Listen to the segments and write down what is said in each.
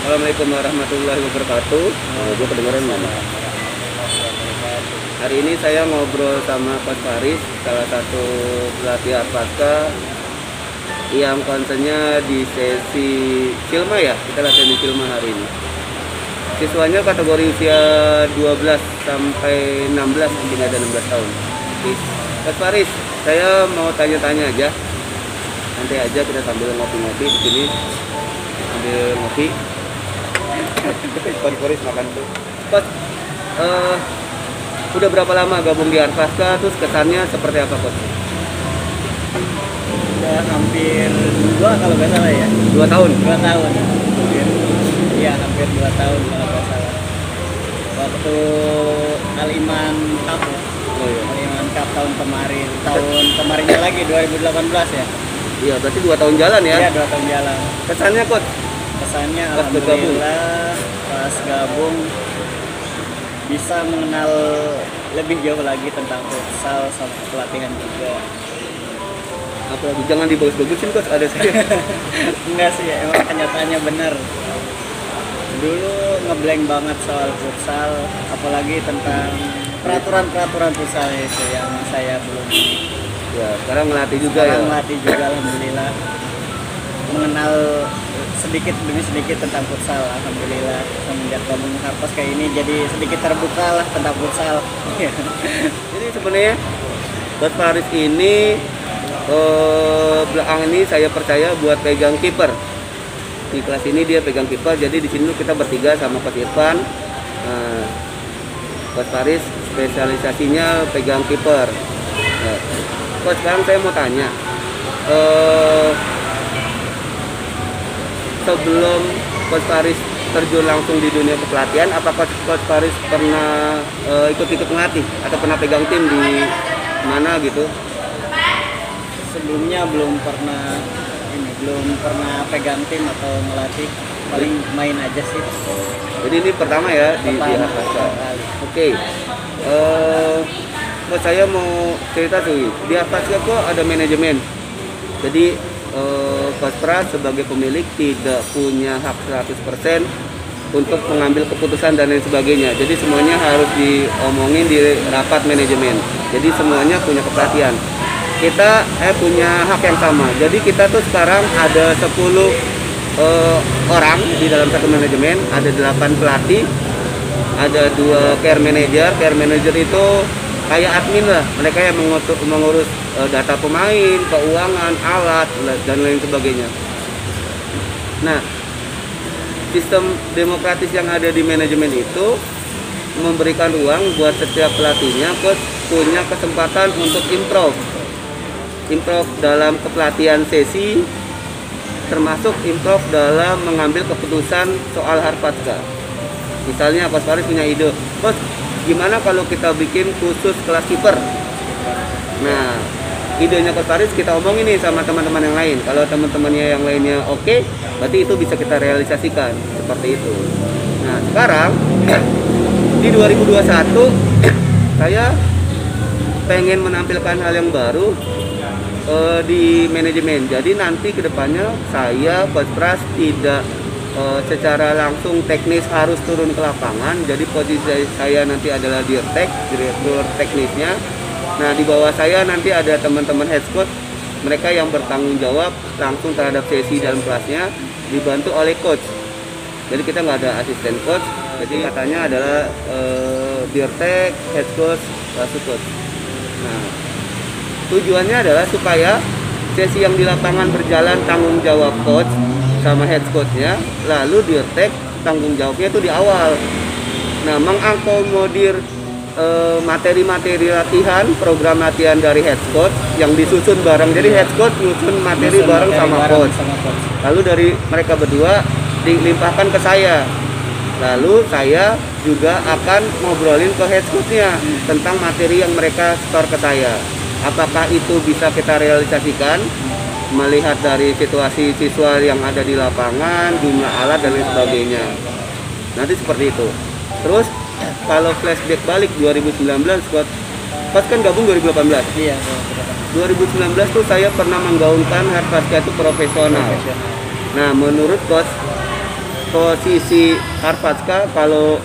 Assalamualaikum warahmatullahi wabarakatuh. Gue kedengeran mana? Hari ini saya ngobrol sama Coach Faris, salah satu pelatih Arpaska yang konsennya di sesi Silma ya. Kita latihan di Silma hari ini. Siswanya kategori usia 12 sampai 16, mungkin ada 16 tahun. Coach Faris, saya mau tanya-tanya aja. Nanti aja kita sambil ngopi-ngopi di sini. Sambil ngopi. Coach makan tuh. Coach, udah berapa lama gabung di Arpaska? Terus kesannya seperti apa, Coach? Udah hampir 2 kalau nggak salah ya. 2 tahun? 2 tahun. Iya, hampir 2 tahun kalau nggak salah. Waktu Aliman Cup ya. Oh iya. Aliman Cup tahun kemarin. Tahun kemarinnya lagi 2018 ya. Iya, berarti 2 tahun jalan ya? Iya, 2 tahun jalan. Kesannya, Coach? Kesannya Pas alhamdulillah pas gabung bisa mengenal lebih jauh lagi tentang futsal sama pelatihan juga. Apalagi jangan dibagus-bagusin, Coach, ada saya. Enggak sih, emang kenyataannya benar. Dulu ngeblank banget soal futsal, apalagi tentang peraturan futsal itu yang saya belum. Ya, sekarang ngelatih juga Sekarang ya? melatih juga alhamdulillah. Mengenal sedikit demi sedikit tentang futsal, alhamdulillah. Semenjak gabung Harpas kayak ini jadi sedikit terbuka lah tentang futsal. Jadi sebenarnya Coach Faris ini belakang ini saya percaya buat pegang kiper. Di kelas ini dia pegang kiper, jadi di sini kita bertiga sama Coach Irfan. Coach Faris spesialisasinya pegang kiper. Coach, sekarang saya mau tanya, sebelum Coach Faris terjun langsung di dunia kepelatihan, apakah Coach Faris pernah ikut-ikut melatih atau pernah pegang tim di mana gitu? Sebelumnya belum pernah pegang tim atau melatih, paling main aja sih. Jadi ini pertama ya di Arpaska. Oke. Coach, saya mau cerita tuh, di Arpaska kok ada manajemen. Jadi Coach Pras sebagai pemilik tidak punya hak 100% untuk mengambil keputusan dan lain sebagainya. Jadi semuanya harus diomongin di rapat manajemen. Jadi semuanya punya kepelatihan. Kita punya hak yang sama. Jadi kita tuh sekarang ada 10 orang di dalam satu manajemen, ada 8 pelatih, ada 2 care manager. Care manager itu kayak admin lah, mereka yang mengurus data pemain, keuangan, alat, dan lain sebagainya. Nah, sistem demokratis yang ada di manajemen itu memberikan ruang buat setiap pelatihnya punya kesempatan untuk improve dalam kepelatihan sesi, termasuk improve dalam mengambil keputusan soal Harpaska. Misalnya Coach Faris punya ide, Coach, gimana kalau kita bikin khusus kelas kiper? Nah, idenya Coach Faris kita omongin nih sama teman-teman yang lain. Kalau teman-temannya yang lainnya oke, berarti itu bisa kita realisasikan seperti itu. Nah, sekarang di 2021 saya pengen menampilkan hal yang baru di manajemen. Jadi nanti kedepannya saya Coach Pras tidak secara langsung teknis harus turun ke lapangan. Jadi posisi saya nanti adalah direktur teknisnya. Nah, di bawah saya nanti ada teman-teman head coach, mereka yang bertanggung jawab langsung terhadap sesi dalam kelasnya, dibantu oleh coach. Jadi kita nggak ada asisten coach. Jadi katanya adalah dirtek, head coach, wasit coach. Nah, tujuannya adalah supaya sesi yang di lapangan berjalan tanggung jawab coach sama head coachnya, lalu dirtek tanggung jawabnya itu di awal. Nah, mengakomodir materi-materi latihan, program latihan dari head coach yang disusun bareng. Jadi head coach nyusun materi bareng sama coach. Lalu dari mereka berdua dilimpahkan ke saya. Lalu saya juga akan ngobrolin ke head coachnya tentang materi yang mereka store ke saya. Apakah itu bisa kita realisasikan melihat dari situasi siswa yang ada di lapangan, jumlah alat dan lain sebagainya. Nanti seperti itu. Terus kalau flashback balik 2019, Coach kan gabung 2018. Iya. 2019 tuh saya pernah menggaungkan Harpaska itu profesional. Nah, menurut Coach posisi Harpatka kalau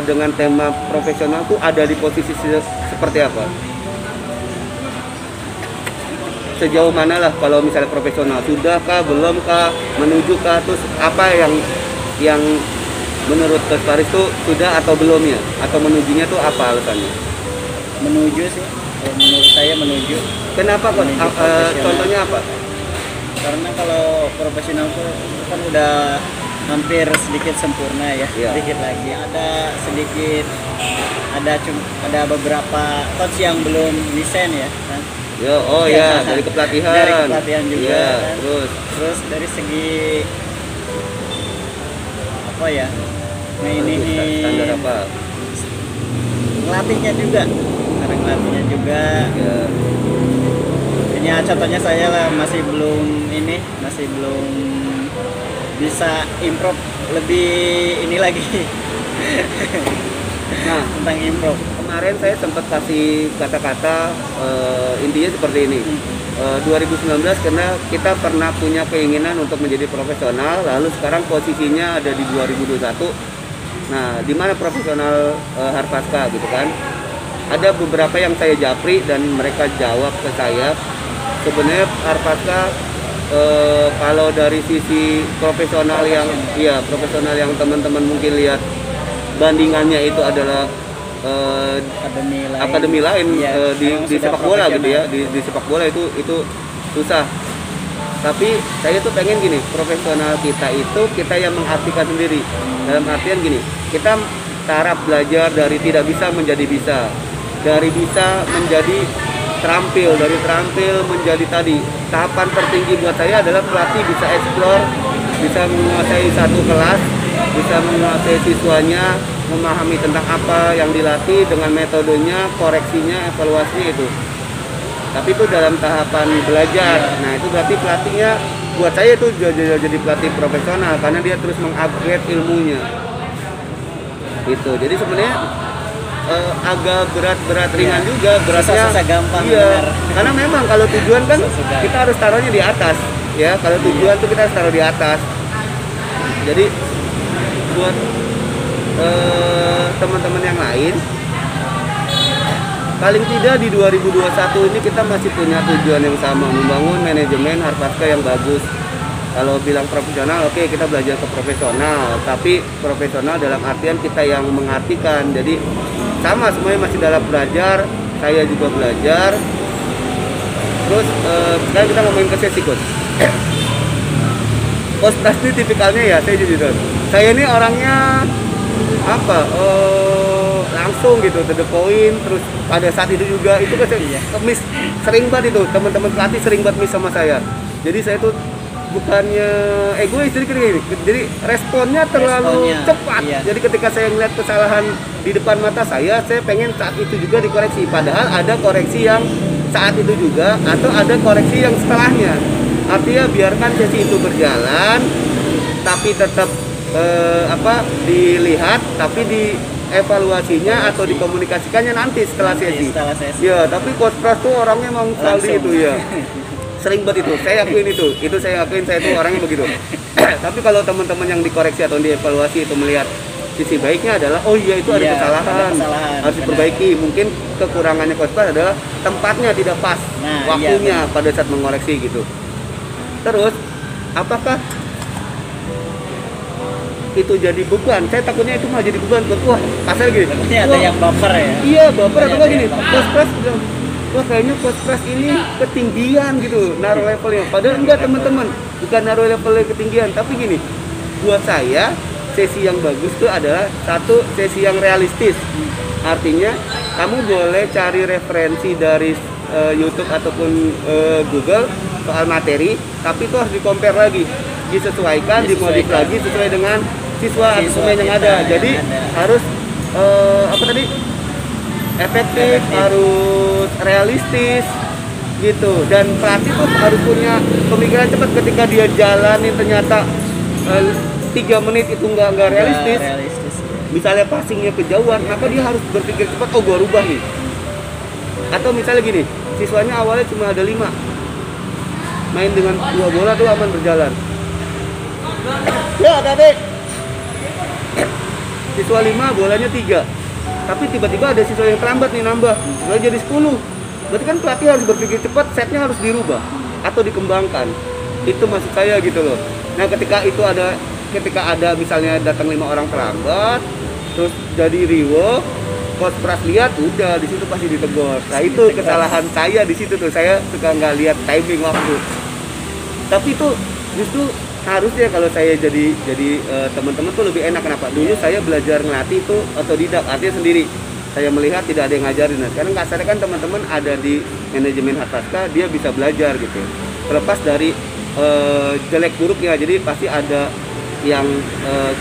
dengan tema profesional tuh ada di posisi seperti apa? Sejauh mana lah kalau misalnya profesional? Sudahkah, belumkah, menujukah? Terus apa yang menurut Coach Faris tuh sudah atau belum ya? Atau menujunya tuh apa alasannya? Menuju sih, menurut saya menuju. Kenapa Coach? Menuju profesional. Contohnya apa? Karena kalau profesional tuh kan udah hampir sedikit sempurna ya, Iya. sedikit lagi ada beberapa coach yang belum desain ya kan. Ya, dari kepelatihan. Dari kepelatihan juga Iya, kan. Terus dari segi apa ya, Standar apa? ngelatihnya juga, cara ngelatihnya juga. Ya. Ini ya, contohnya saya lah masih belum bisa improve lebih ini lagi. Nah, Tentang improve. kemarin saya sempat kasih kata-kata intinya seperti ini. 2019 karena kita pernah punya keinginan untuk menjadi profesional, lalu sekarang posisinya ada di 2021. Nah, di mana profesional Harpatka gitu kan? Ada beberapa yang saya japri dan mereka jawab ke saya. Sebenarnya Harpatka kalau dari sisi profesional yang teman-teman mungkin lihat bandingannya itu adalah akademi lain Ya, di sepak bola gitu ya, di sepak bola itu susah. Tapi saya tuh pengen gini, profesional kita itu kita yang mengartikan sendiri. Dalam artian gini, kita taraf belajar dari tidak bisa menjadi bisa, dari bisa menjadi terampil, dari terampil menjadi tadi. Tahapan tertinggi buat saya adalah pelatih bisa explore, bisa menguasai satu kelas, bisa menguasai siswanya, memahami tentang apa yang dilatih dengan metodenya, koreksinya, evaluasinya itu. Tapi itu dalam tahapan belajar. Nah, itu berarti pelatihnya buat saya itu jadi pelatih profesional karena dia terus mengupgrade ilmunya. Gitu. Jadi sebenarnya agak berat ringan juga, beratnya susah gampang. Iya. Benar. Karena memang kalau tujuan kan Susah. kita harus taruhnya di atas, ya. Kalau tujuan tuh kita harus taruh di atas. Jadi buat teman-teman yang lain, paling tidak di 2021 ini kita masih punya tujuan yang sama, membangun manajemen Harpatka yang bagus. Kalau bilang profesional, oke, kita belajar ke profesional, tapi profesional dalam artian kita yang mengartikan. Jadi sama, semuanya masih dalam belajar, saya juga belajar. Terus sekarang kita ngomongin ke sesi Coach. Coach Pras ini tipikalnya ya, saya jujur. Saya ini orangnya apa? Langsung gitu, to the point. Terus pada saat itu juga itu kan saya miss, sering banget itu teman-teman pelatih sering banget miss sama saya. Jadi saya tuh bukannya egois jadi responnya terlalu cepat. Iya. Jadi ketika saya melihat kesalahan di depan mata saya pengen saat itu juga dikoreksi, padahal ada koreksi yang saat itu juga atau ada koreksi yang setelahnya. Artinya biarkan sesi itu berjalan tapi tetap dilihat, tapi di evaluasinya atau dikomunikasikannya nanti setelah sesi. Ya, tapi Coach Pras tuh orangnya emang selalu itu ya. Sering banget itu, saya akuin itu saya akuin, saya tuh orangnya begitu. Tapi kalau teman-teman yang dikoreksi atau dievaluasi itu melihat sisi baiknya adalah oh iya itu ada kesalahan, harus diperbaiki. Mungkin kekurangannya Coach Pras adalah tempatnya tidak pas, waktunya pada saat mengoreksi gitu. Terus apakah itu jadi beban? Saya takutnya itu malah jadi beban. Wah, kasar gini. Ada yang baper ya? Iya, baper atau enggak gini. Coach Pras bilang, wah kayaknya Coach Pras ini ketinggian gitu naruh levelnya. Padahal enggak teman-teman, bukan naruh levelnya ketinggian, tapi gini, buat saya sesi yang bagus itu adalah satu sesi yang realistis. Artinya kamu boleh cari referensi dari YouTube ataupun Google soal materi, tapi itu harus di-compare lagi, disesuaikan, dimodif lagi sesuai dengan siswa atau pemain yang ada. Jadi harus efektif, harus realistis gitu. Dan pelatih tuh harus punya pemikiran cepat ketika dia jalanin ternyata 3 menit itu nggak realistis. Misalnya passingnya kejauhan, maka dia harus berpikir cepat, oh gua rubah nih. Atau misalnya gini, siswanya awalnya cuma ada 5, main dengan 2 bola tuh aman berjalan. Ya, tapi siswa 5 bolanya 3, tapi tiba-tiba ada siswa yang terlambat nih nambah, boleh jadi 10. Berarti kan pelatih harus berpikir cepat, setnya harus dirubah atau dikembangkan. Itu maksud saya gitu loh. Nah ketika ada misalnya datang 5 orang terlambat, terus jadi rework, coach pras lihat, udah di situ pasti ditegur. Nah itu kesalahan saya di situ tuh, saya suka nggak lihat timing waktu. Tapi itu justru harusnya kalau saya jadi teman-teman tuh lebih enak. Kenapa? Dulu saya belajar ngelatih itu otodidak, artinya sendiri. Saya melihat tidak ada yang ngajarin. Nah, sekarang kasarnya kan teman-teman ada di manajemen Harpaska, dia bisa belajar gitu. Terlepas dari jelek buruknya, jadi pasti ada yang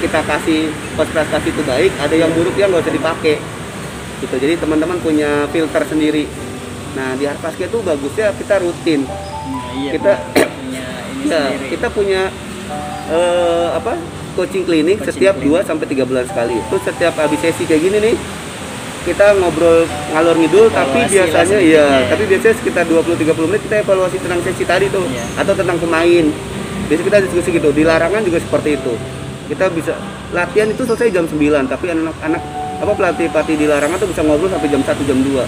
kita kasih pas prestasi itu baik, ada yang buruknya nggak usah dipakai gitu. Jadi teman-teman punya filter sendiri. Nah di Harpaska itu bagusnya kita rutin. Iya, kita punya ini sendiri. kita punya coaching klinik setiap 2 sampai 3 bulan sekali. Terus setiap habis sesi kayak gini nih, kita ngobrol ngalor ngidul, tapi biasanya tapi biasanya sekitar 20-30 menit kita evaluasi tentang sesi tadi tuh, atau tentang pemain. Biasanya kita diskusi gitu. Di larangan juga seperti itu. Kita bisa latihan itu selesai jam 9, tapi anak-anak pelatih di larangan tuh bisa ngobrol sampai jam 1, jam 2.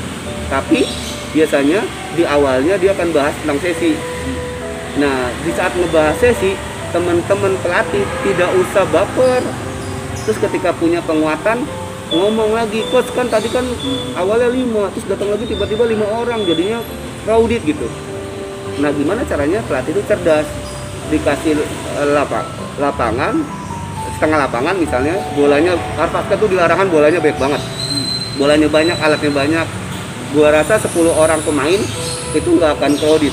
Tapi biasanya di awalnya dia akan bahas tentang sesi. Nah, di saat ngebahas sesi, teman-teman pelatih tidak usah baper. Terus ketika punya penguatan, ngomong lagi, coach kan tadi kan awalnya 5, terus datang lagi tiba-tiba 5 orang, jadinya crowded gitu. Nah gimana caranya pelatih itu cerdas, dikasih lapangan, setengah lapangan misalnya, bolanya Harpaska tuh di larangan bolanya banyak banget, bolanya banyak, alatnya banyak. Gua rasa 10 orang pemain itu nggak akan crowded.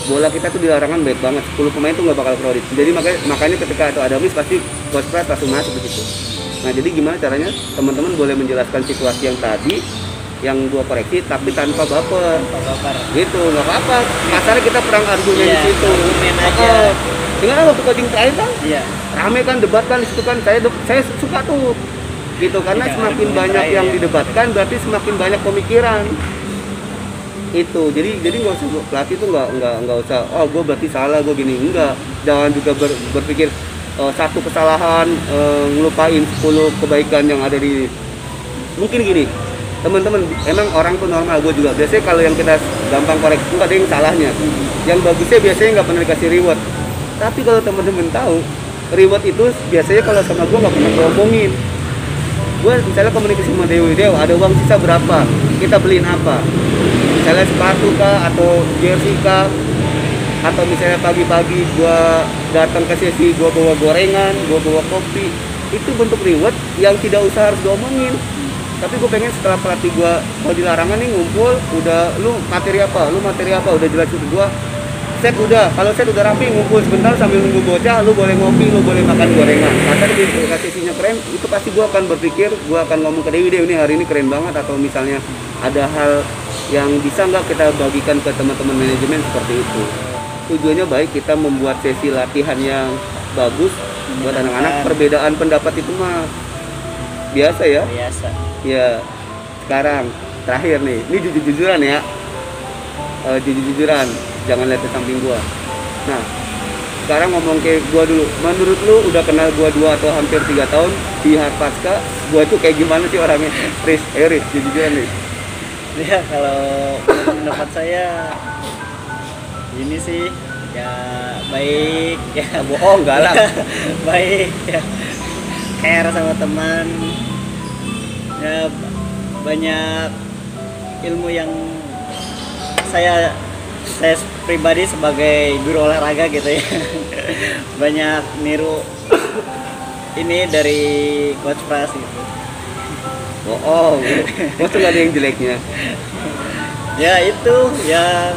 Bola kita tuh di larangan baik banget, 10 pemain tuh nggak bakal crowded. Jadi makanya ketika itu ada miss pasti coach pras langsung masuk begitu. Nah jadi gimana caranya teman-teman boleh menjelaskan situasi yang tadi yang gua koreksi tapi tanpa baper. Gitu, nggak apa-apa. Kasarnya kita perang argumen di situ. Dengan waktu coaching terakhir kan, rame kan debat kan di situ kan, saya suka tuh gitu karena semakin banyak yang didebatkan berarti semakin banyak pemikiran. Itu jadi nggak usah pelatih tuh nggak usah gue berarti salah, gue gini, enggak. Jangan juga berpikir satu kesalahan ngelupain 10 kebaikan yang ada di. Mungkin gini teman-teman, emang orang tuh normal, gue juga biasanya kalau yang kita gampang koreksi itu ada yang salahnya, yang bagusnya biasanya nggak pernah dikasih reward. Tapi kalau teman-teman tahu reward itu biasanya kalau sama gue nggak pernah gue omongin. Gue misalnya komunikasi sama Dewi, ada uang sisa berapa, kita beliin apa, misalnya sepatu kah atau jersey kah, atau misalnya pagi-pagi gue datang ke sesi gue bawa gorengan, gue bawa kopi, itu bentuk reward yang tidak usah harus diomongin. Tapi gue pengen setelah pelatih gue kalau di larangan nih ngumpul, udah lu materi apa, udah jelas itu gue set udah, kalau set udah rapi ngumpul sebentar sambil nunggu bocah, lu boleh ngopi, lu boleh makan gorengan. Karena di sesinya keren, itu pasti gue akan berpikir, gue akan ngomong ke Dewi, ini hari ini keren banget, atau misalnya ada hal yang bisa nggak kita bagikan ke teman-teman manajemen seperti itu. Tujuannya baik, kita membuat sesi latihan yang bagus buat anak-anak. Perbedaan pendapat itu mah biasa ya. Ya, sekarang terakhir nih, ini jujur-jujuran ya, jujur-jujuran, jangan lihat ke samping gua. Nah, sekarang ngomong kayak gua dulu. Menurut lu udah kenal gua 2 atau hampir 3 tahun di Harpaska, gua tuh kayak gimana sih orangnya? Riz, jujur-jujuran nih. Ya kalau pendapat saya ini sih ya baik ya, bohong galak. Baik ya, care sama teman ya, banyak ilmu yang saya pribadi sebagai guru olahraga gitu ya banyak niru ini dari coach pras gitu. Gua tuh gak ada yang jeleknya. Ya itu yang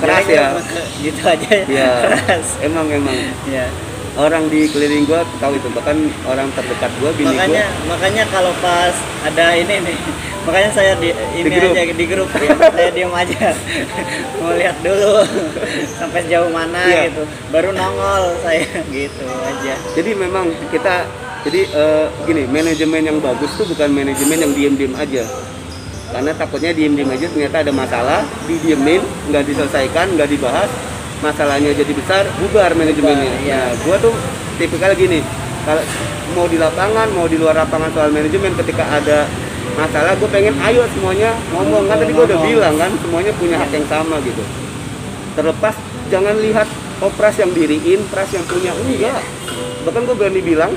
keras ya, gitu aja ya. Keras. Emang ya. Orang di keliling gua tahu itu, bahkan orang terdekat gua, bini makanya kalau pas ada ini nih, makanya saya di grup ya, saya diam aja mau lihat dulu sampai sejauh mana gitu, baru nongol saya gitu aja. Jadi memang kita gini, manajemen yang bagus tuh bukan manajemen yang diem-diem aja. Karena takutnya diem-diem aja ternyata ada masalah, didiemin, nggak diselesaikan, nggak dibahas, masalahnya jadi besar, bubar manajemennya. Ya. Nah, gua tuh tipikal gini, kalau mau di lapangan mau di luar lapangan soal manajemen, ketika ada masalah gue pengen ayo semuanya ngomong, kan tadi gue udah bilang kan semuanya punya hak yang sama gitu. Terlepas jangan lihat Pras yang diriin, Pras yang punya, enggak. Bahkan gue berani bilang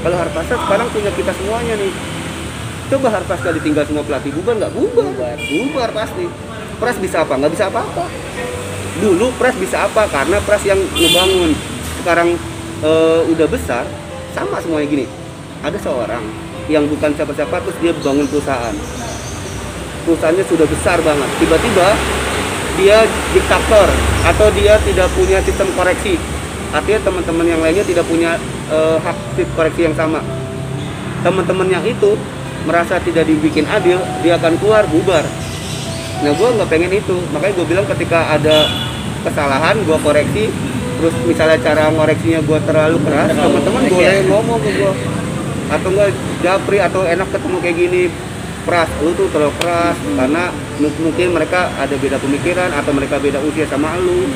kalau Harpasar sekarang punya kita semuanya nih. Coba Harpasar ditinggal semua pelatih, bubar nggak? Bubar pasti. Pras bisa apa? Nggak bisa apa-apa. Dulu Pras bisa apa? Karena Pras yang ngebangun. Sekarang udah besar, sama semuanya gini. Ada seorang yang bukan siapa-siapa terus dia bangun perusahaan. Perusahaannya sudah besar banget. Tiba-tiba dia diktator atau dia tidak punya sistem koreksi. Artinya teman-teman yang lainnya tidak punya hak koreksi yang sama. Teman-teman yang itu merasa tidak dibikin adil, dia akan keluar, bubar. Nah, gue nggak pengen itu. Makanya gue bilang ketika ada kesalahan, gue koreksi. Terus misalnya cara ngoreksinya gue terlalu keras, teman-teman boleh ngomong ke gue. Atau enggak, Japri atau enak ketemu kayak gini, Pras, lu tuh terlalu keras. Karena mungkin mereka ada beda pemikiran atau mereka beda usia sama lu.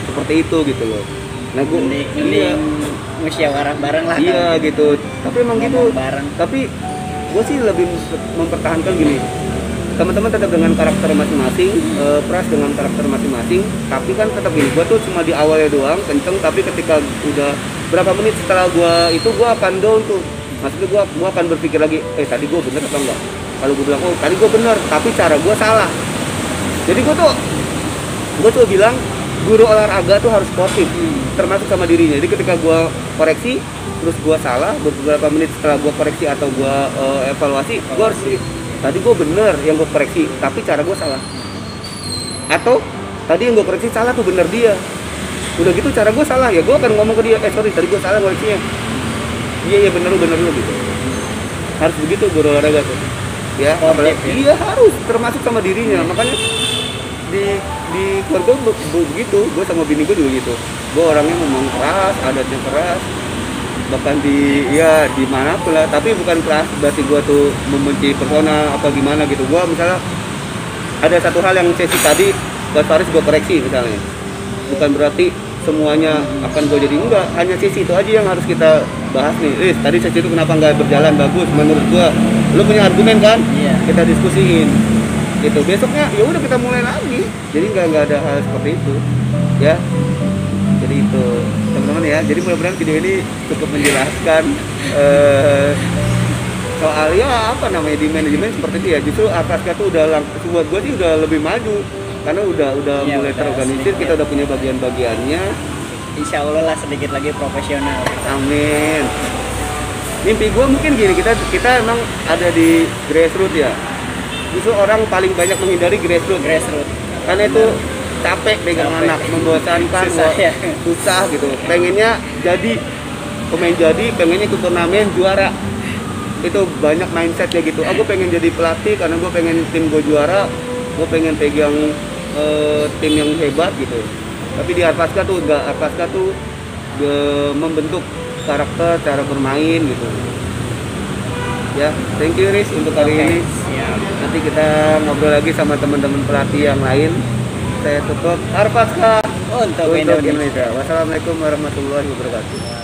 Seperti itu gitu loh. Nah, gue musyawarah bareng lah. Iya gitu. Tapi emang gitu. Tapi gue sih lebih mempertahankan gini. Teman-teman tetap dengan karakter masing-masing, Pras dengan karakter masing-masing. Tapi kan tetap gini, gue tuh cuma di awalnya doang kenceng. Tapi ketika udah berapa menit setelah gue itu, gue akan down tuh. Maksudnya gue akan berpikir lagi, tadi gue bener atau enggak? Kalau gue bilang, oh tadi gue bener, tapi cara gue salah. Jadi gue tuh bilang, guru olahraga tuh harus sportif, termasuk sama dirinya. Jadi ketika gue koreksi, terus gue salah, beberapa menit setelah gue koreksi atau gue evaluasi, gue harus tadi gue bener yang gue koreksi, tapi cara gue salah. Atau tadi yang gue koreksi salah tuh bener dia. Udah gitu cara gue salah, ya gue akan ngomong ke dia, sorry tadi gue salah koreksinya. Iya bener lu gitu. Harus begitu guru olahraga tuh. Ya, iya harus termasuk sama dirinya. Makanya di keluarga begitu, gue sama bini gue juga gitu. Gue orangnya ngomong keras, adatnya keras. Bahkan di mana pun lah, tapi bukan keras berarti gue tuh membenci persona apa gimana gitu. Gue misalnya ada satu hal yang sesi tadi Mas Faris gue koreksi misalnya, bukan berarti semuanya akan gue jadi enggak, hanya sesi itu aja yang harus kita bahas nih. Tadi sesi itu kenapa nggak berjalan bagus menurut gue, lu punya argumen kan? Kita diskusiin gitu, besoknya ya udah kita mulai lagi. Jadi nggak ada hal seperti itu ya. Jadi itu teman-teman ya. Jadi mudah-mudahan video ini cukup menjelaskan soal ya apa namanya di manajemen seperti itu ya. Justru Arpaska tuh udah buat gue sih udah lebih maju karena udah mulai terorganisir, kita udah punya bagian-bagiannya. Insya Allah lah sedikit lagi profesional. Amin. Mimpi gue mungkin gini, kita emang ada di grassroots ya. Justru orang paling banyak menghindari grassroots. Karena itu capek pegang anak, membosankan, susah gitu. Pengennya jadi pemain, pengennya ikut turnamen juara. Itu banyak mindsetnya gitu. Aku pengen jadi pelatih karena gue pengen tim gue juara, gue pengen pegang tim yang hebat gitu. Tapi di Arpaska tuh enggak, Arpaska tuh membentuk karakter, cara bermain gitu. Ya, thank you Riz untuk kali ini. Siap. Nanti kita ngobrol lagi sama teman-teman pelatih yang lain. Saya tutup Arpaska untuk Indonesia. Wassalamualaikum warahmatullahi wabarakatuh.